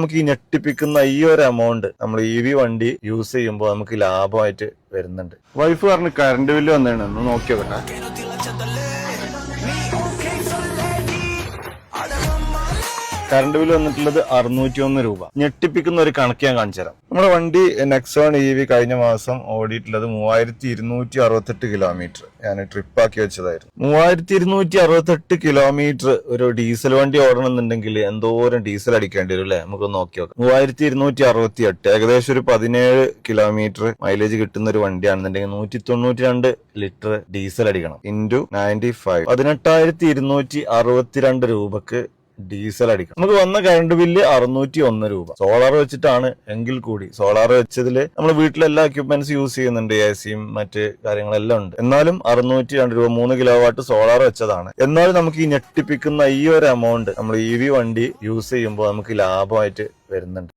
നമുക്ക് ഈ ഞെട്ടിപ്പിക്കുന്ന ഈ ഒരു എമൗണ്ട് നമ്മൾ EV വണ്ടി യൂസ് ചെയ്യുമ്പോൾ നമുക്ക് ലാഭമായിട്ട് വരുന്നുണ്ട്. വൈഫ് പറഞ്ഞ് കറണ്ട് ബില്ല് വന്നതാണ്, ഒന്ന് നോക്കി നോക്കട്ടെ. കറണ്ട് ബില്ല് വന്നിട്ടുള്ളത് 601 രൂപ. ഞെട്ടിപ്പിക്കുന്ന ഒരു കണക്ക് ഞാൻ കാണിച്ചു തരാം. നമ്മുടെ വണ്ടി നെക്സോൺ EV കഴിഞ്ഞ മാസം ഓടിയിട്ടുള്ളത് 3268 കിലോമീറ്റർ. ഞാൻ ട്രിപ്പ് ആക്കി വെച്ചതായിരുന്നു. 3268 കിലോമീറ്റർ ഒരു ഡീസൽ വണ്ടി ഓടണമെന്നുണ്ടെങ്കിൽ എന്തോരം ഡീസൽ അടിക്കേണ്ടി വരും അല്ലെ? നമുക്ക് നോക്കി നോക്കാം. 3268 ഏകദേശം ഒരു 17 കിലോമീറ്റർ മൈലേജ് കിട്ടുന്ന ഒരു വണ്ടിയാണെന്നുണ്ടെങ്കിൽ 192 ലിറ്റർ ഡീസൽ അടിക്കണം. ഇൻറ്റു 95 18,262 രൂപക്ക് ഡീസൽ അടിക്കണം. നമുക്ക് വന്ന കറണ്ട് ബില്ല് 601 രൂപ. സോളാർ വെച്ചിട്ടാണ് എങ്കിൽ കൂടി, സോളാർ വെച്ചതില് നമ്മൾ വീട്ടിലെല്ലാ എക്യുപ്മെന്റ്സ് യൂസ് ചെയ്യുന്നുണ്ട്, AC-യും മറ്റ് കാര്യങ്ങളെല്ലാം ഉണ്ട്. എന്നാലും 602 രൂപ, 3 കിലോ വാട്ട് സോളാർ വെച്ചതാണ്. എന്നാലും നമുക്ക് ഈ ഞെട്ടിപ്പിക്കുന്ന ഈ ഒരു എമൗണ്ട് നമ്മൾ EV വണ്ടി യൂസ് ചെയ്യുമ്പോൾ നമുക്ക് ലാഭമായിട്ട് വരുന്നുണ്ട്.